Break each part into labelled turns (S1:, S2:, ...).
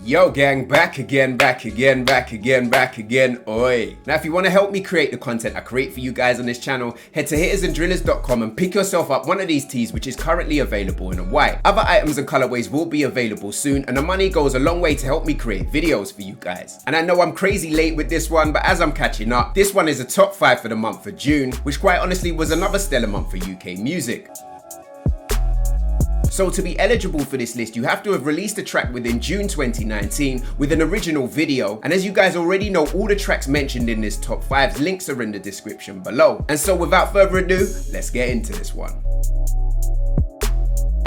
S1: Yo gang, back again, oi. Now if you want to help me create the content I create for you guys on this channel, head to hittersandrillers.com and pick yourself up one of these tees which is currently available in a white. Other items and colorways will be available soon, and the money goes a long way to help me create videos for you guys. And I know I'm crazy late with this one, but as I'm catching up, this one is a top 5 for the month of June, which quite honestly was another stellar month for UK music. So to be eligible for this list, you have to have released a track within June 2019 with an original video. And as you guys already know, all the tracks mentioned in this top 5's links are in the description below. And so without further ado, let's get into this one.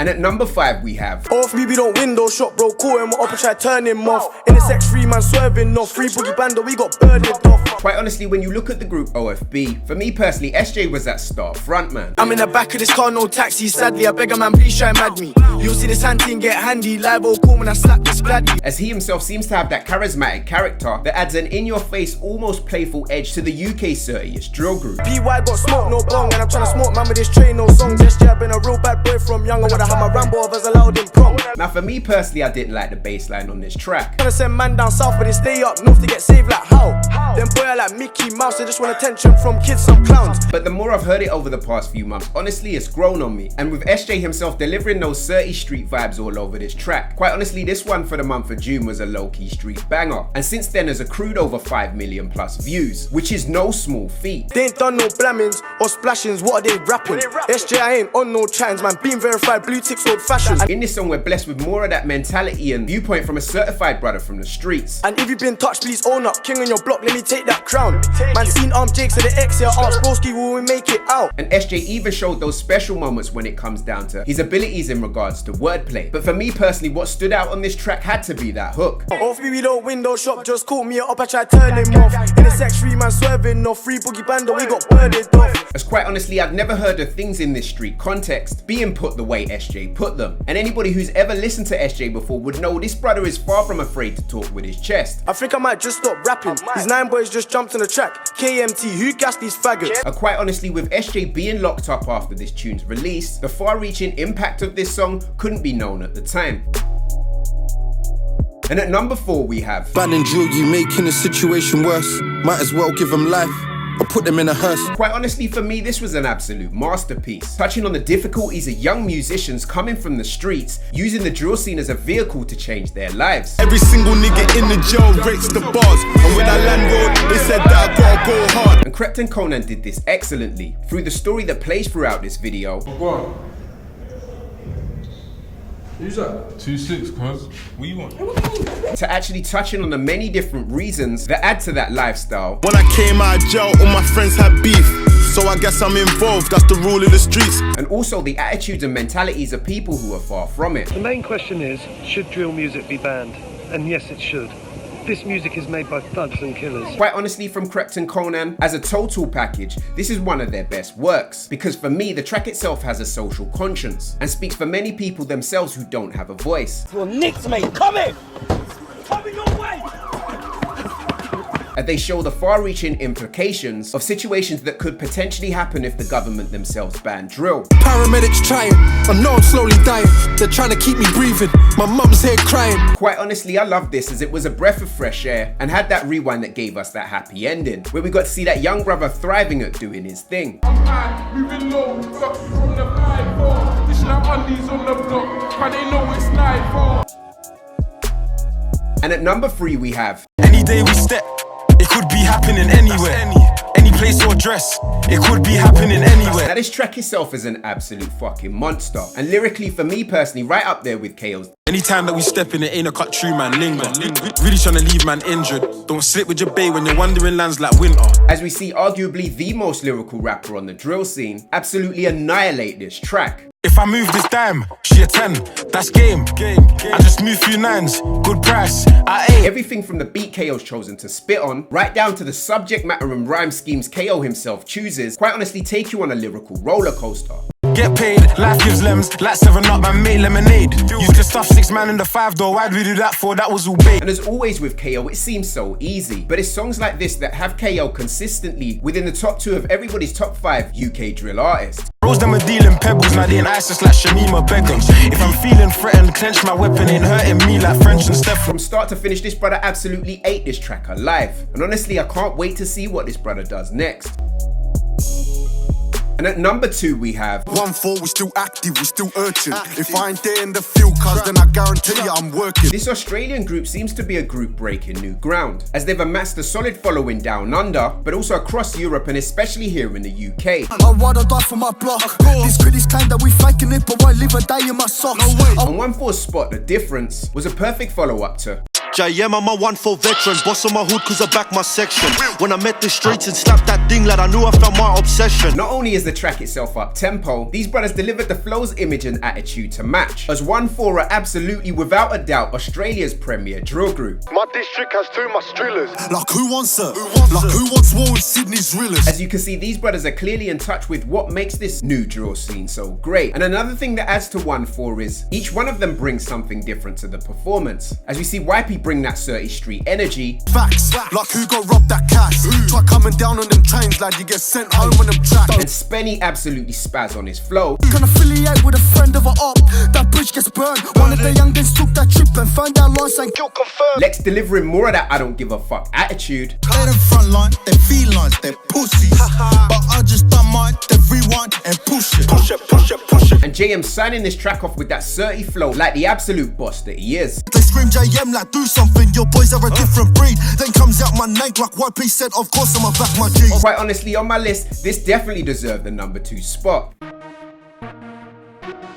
S1: And at number 5 we have
S2: Off me, we don't window shop, bro. Call him up and try turn him off. In a sex free man swerving off. Free boogie bando, we got burned off.
S1: Quite honestly, when you look at the group OFB, for me personally, SJ was that star frontman.
S2: I'm in the back of this car, no taxi. Sadly, I beg a man, please try and mad me. You'll see this hand thing get handy. Live or cool when I slap this gladly.
S1: As he himself seems to have that charismatic character that adds an in-your-face, almost playful edge to the UK's dirtiest drill group.
S2: PY got smoke, no bong, and I'm trying to smoke man with this train, no songs. SJ, I've been a real bad boy from young. I would have had my Rambo of as allowed in prom.
S1: Now for me personally, I didn't like the bass line on this track.
S2: Trying to send man down south, but they stay up north to get saved like how? Them boy are like Mickey Mouse, they just want attention from kids, some clowns.
S1: But the more I've heard it over the past few months, honestly it's grown on me. And with SJ himself delivering those 30 street vibes all over this track, quite honestly this one for the month of June was a low-key street banger. And since then has accrued over 5 million plus views, which is no small feat.
S2: They ain't done no blammings or splashings, what are they rapping? SJ, I ain't on no chines, man, being verified, blue ticks old fashioned.
S1: In this song we're blessed with more of that mentality and viewpoint from a certified brother from the streets.
S2: And if you've been touched, please own up. King on your block, let me take that crown. Man seen Jakes at the X here, ask Broski, will we make it out?
S1: And SJ even showed those special moments when it comes down to his abilities in regards to wordplay. But for me personally, what stood out on this track had to be that hook.
S2: Off me, we don't window shop, just caught me up, I try turn him off. In a sex free man swerving off, free boogie bando, we got burned off.
S1: As quite honestly, I'd never heard of things in this street context being put the way SJ put them. And anybody who's ever listened to SJ before would know this brother is far from afraid to talk with his chest.
S2: I think I might just stop rapping. These 9 boys just jumped on the track. KMT, who gassed these faggots?
S1: Quite honestly, with SJ being locked up after this tune's release, the far-reaching impact of this song couldn't be known at the time. And at number 4 we have
S3: Ban and drill, you making the situation worse. Might as well give them life or put them in a hearse.
S1: Quite honestly, for me, this was an absolute masterpiece, touching on the difficulties of young musicians coming from the streets, using the drill scene as a vehicle to change their lives.
S3: Every single nigga in the jail rates the bars, and when I land road, they said that I gotta go hard.
S1: And Krept and Conan did this excellently through the story that plays throughout this video.
S4: What? Who's that? 2-6, cuz. What you want?
S1: To actually touching on the many different reasons that add to that lifestyle.
S3: When I came out of jail, all my friends had beef, so I guess I'm involved, that's the rule of the streets.
S1: And also the attitudes and mentalities of people who are far from it.
S5: The main question is, should drill music be banned? And yes, it should. This music is made by thugs and killers.
S1: Quite honestly, from Krept and Conan, as a total package, this is one of their best works. Because for me, the track itself has a social conscience and speaks for many people themselves who don't have a voice.
S6: You're nicked, mate. Come in! Come in your way!
S1: And they show the far-reaching implications of situations that could potentially happen if the government themselves banned drill.
S3: Paramedics trying, I know I'm slowly dying. They're trying to keep me breathing, my mum's here crying.
S1: Quite honestly, I love this as it was a breath of fresh air and had that rewind that gave us that happy ending, where we got to see that young brother thriving at doing his thing.
S4: I'm high, moving low, block from the 5-4. Dishing out undies on the block, but they know it's nightfall.
S1: And at number 3 we have
S3: Any day we step, it could be happening anywhere. Any place or dress, it could be happening anywhere.
S1: Now this track itself is an absolute fucking monster. And lyrically for me personally, right up there with KO's.
S3: Anytime that we step in, it ain't a cut true, man. Linger. Really trying to leave man injured. Don't slip with your bae when you're wandering lands like winter.
S1: As we see arguably the most lyrical rapper on the drill scene absolutely annihilate this track.
S3: If I move this dime, she a 10, that's game. I just move few 9s, good price, I ain't.
S1: Everything from the beat KO's chosen to spit on, right down to the subject matter and rhyme schemes KO himself chooses, quite honestly take you on a lyrical roller coaster.
S3: Get paid, life gives lems, like 7-Up, man, make lemonade. Used to stuff 6 man in the 5 door, why'd we do that for? That was all bait.
S1: And as always with KO, it seems so easy, but it's songs like this that have KO consistently within the top 2 of everybody's top 5 UK drill artists.
S3: Bros them are dealing pebbles, now they in ISIS like Shamima Begum. If I'm feeling threatened, clench my weapon, ain't hurting me like French and Steph.
S1: From start to finish, this brother absolutely ate this track alive. And honestly, I can't wait to see what this brother does next. And at number 2 we have
S7: 1-4, we still active, we still urgent. If I ain't there in the field, cuz then I guarantee you I'm working.
S1: This Australian group seems to be a group breaking new ground, as they've amassed a solid following down under, but also across Europe and especially here in the UK.
S2: I'd rather die for my block. This critic's kind that we faking it, but why live or die in my socks?
S1: On 1-4's spot, The Difference was a perfect follow-up to
S8: JM, I'm a 1-4 veteran, boss on my hood cause I back my section. When I met the streets and slapped that thing, lad, I knew I found my obsession.
S1: Not only is the track itself up tempo, these brothers delivered the flow's image and attitude to match, as 1-4 are absolutely without a doubt Australia's premier drill group.
S7: My district has too much drillers. Like who wants her? Who wants war with Sydney's drillers?
S1: As you can see, these brothers are clearly in touch with what makes this new drill scene so great. And another thing that adds to 1-4 is each one of them brings something different to the performance. As we see YP bring that 30 street energy.
S7: Facts, like who got robbed that cash? Try coming down on them trains, lad, you get sent home on them tracks.
S1: And Spenny absolutely spaz on his flow.
S2: Can affiliate with a friend of a op, that bridge gets burned. One of the youngins took that trip and found out lost and kill confirmed.
S1: Lex delivering more of that I don't give a fuck attitude.
S7: They them front line, they felines, they pussies. But I just done mine, they rewind and push it. Push it, push it, push it.
S1: And JM signing this track off with that 30 flow like the absolute boss that he is.
S7: They scream JM like do something, your boys are a different breed. Then comes out my name like YP said, of course I'ma back my G.
S1: Quite honestly, on my list, this definitely deserved the number 2 spot.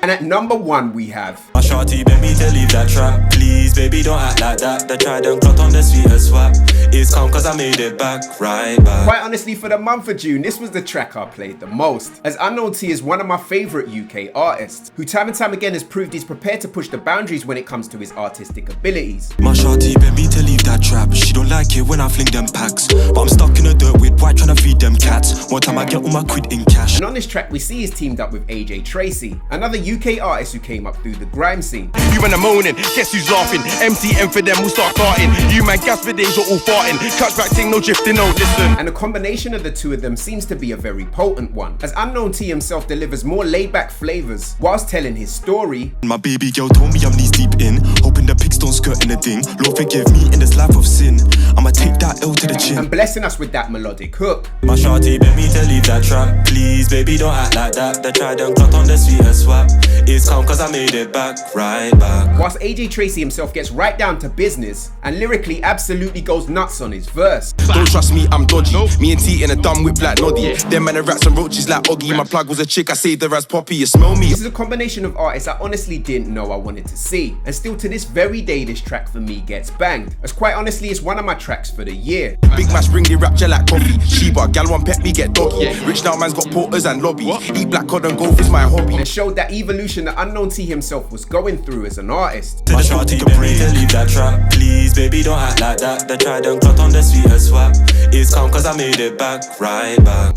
S1: And at number 1 we have
S9: my shorty beg me to leave that trap. Please baby don't act like that. The try them clot on the sweetest swap. It's calm cause I made it back, right back.
S1: Quite honestly, for the month of June, this was the track I played the most, as Unknown T is one of my favourite UK artists, who time and time again has proved he's prepared to push the boundaries when it comes to his artistic abilities.
S9: My shorty beg me to leave that trap. She don't like it when I fling them packs, but I'm stuck in the dirt with white trying to feed them cats. One time I get all my quid in cash.
S1: And on this track we see he's teamed up with AJ Tracy, another UK artist who came up through the grime scene.
S10: You in the moaning, guess who's laughing? MTM for them, we'll start farting. You man gas for days are all farting. Touchback thing, no drifting, no listen.
S1: And the combination of the two of them seems to be a very potent one, as Unknown T himself delivers more laid-back flavours whilst telling his story.
S9: My baby girl told me I'm knees deep in, hoping the pigs don't skirt in the ding. Lord forgive me in this life of sin, I'ma take that L to the chin.
S1: And blessing us with that melodic hook.
S9: My shorty beg me to leave that trap. Please baby don't act like that. The try them clot on the sweetest swap. It's calm cause I made it back, right back.
S1: Whilst AJ Tracy himself gets right down to business and lyrically absolutely goes nuts on his verse.
S10: Don't trust me, I'm dodgy. Me and T in a dumb whip like Noddy. Them man are rats and roaches like Oggy. My plug was a chick, I saved her as Poppy. You smell me?
S1: This is a combination of artists I honestly didn't know I wanted to see. And still to this very day, this track for me gets banged. As quite honestly, it's one of my tracks for the year.
S10: Big mash bring the rapture like coffee. Sheba, gal one pet me get doggy. Rich now man's got porters and lobby. Eat black cod and golf is my hobby.
S1: And showed that evolution that Unknown T himself was going through as an artist.
S9: My shorty beg me to leave that trap. Please baby don't act like that. The try them clot on the sweetest swap. It's calm cause I made it back, right back.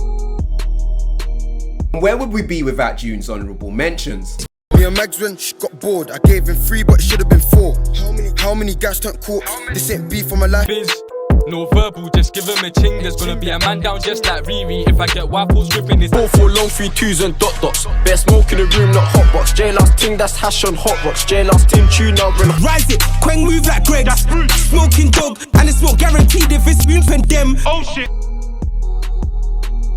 S1: Where would we be without June's honourable mentions?
S2: Me and Mags when she got bored, I gave him 3 but it should have been 4. How many guys turned corpse? This ain't beef for my life.
S11: No verbal, just give him a ching. There's gonna be a man down just like Riri. If I get waffles ripping his
S12: 4-4 long 3-2s and dots. Bear smoke in the room, not hot box. J last ting, that's hash on hot box. J last team tune out when
S6: Rise it, Quang move like Greg. That's smoking dog, and it's not guaranteed if it's spoon and them. Oh shit.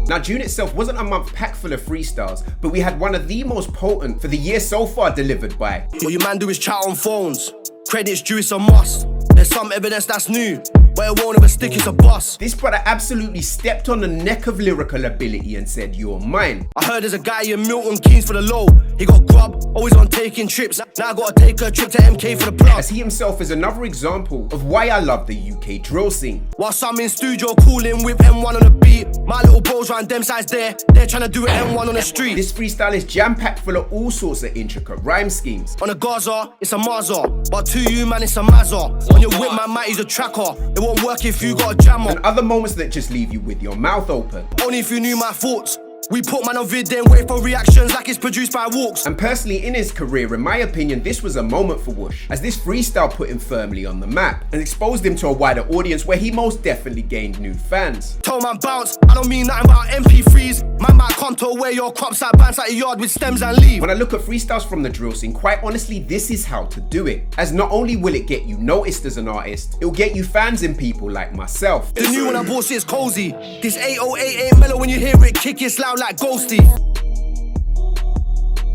S1: Now June itself wasn't a month packed full of freestyles, but we had one of the most potent for the year so far delivered by.
S2: What you man do is chat on phones. Credits due, it's a must. There's some evidence that's new, but it won't ever stick, it's a bust.
S1: This brother absolutely stepped on the neck of lyrical ability and said, you're mine.
S2: I heard there's a guy in Milton Keynes for the low. He got grub, always on taking trips. Now I gotta take a trip to MK for the plug.
S1: As he himself is another example of why I love the UK drill scene.
S2: Whilst I'm in studio cooling with M1 on the beat, my little bros round them sides there, they're trying to do it M1 on the street.
S1: This freestyle is jam-packed full of all sorts of intricate rhyme schemes.
S2: On a Gaza, it's a Mazza, but to you man, it's a Mazza. On your whip, man, Matty's a tracker. It won't work if you got a jammer.
S1: And other moments that just leave you with your mouth open.
S2: Only if you knew my thoughts. We put man on vid then wait for reactions like it's produced by Walks.
S1: And personally in his career, in my opinion, this was a moment for Whoosh, as this freestyle put him firmly on the map and exposed him to a wider audience where he most definitely gained new fans.
S2: Told man bounce, I don't mean nothing about MP3s. Man might come to where your crops like bounce out your yard with stems and leaves.
S1: When I look at freestyles from the drill scene, quite honestly, this is how to do it. As not only will it get you noticed as an artist, it will get you fans in people like myself.
S2: The new one I bought shit's cozy. This 808 ain't mellow when you hear it kick, it's loud like Ghosty.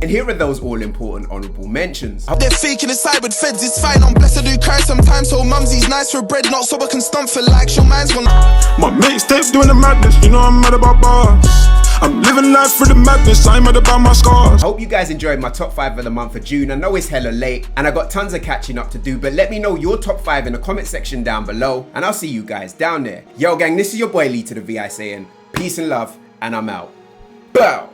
S1: And here are those all-important honourable mentions.
S13: They're faking inside with feds, it's fine. I'm blessed, I do cry sometimes. So mumsy's nice for bread, not so I can stump for likes. Your man's gone.
S3: My mixtape doing the madness, you know I'm mad about bars. I'm living life through the madness, I'm mad about my scars.
S1: I hope you guys enjoyed my top 5 of the month of June. I know it's hella late and I got tons of catching up to do, but let me know your top 5 in the comment section down below and I'll see you guys down there. Yo gang, this is your boy LeeToTheVI saying peace and love and I'm out. Bow!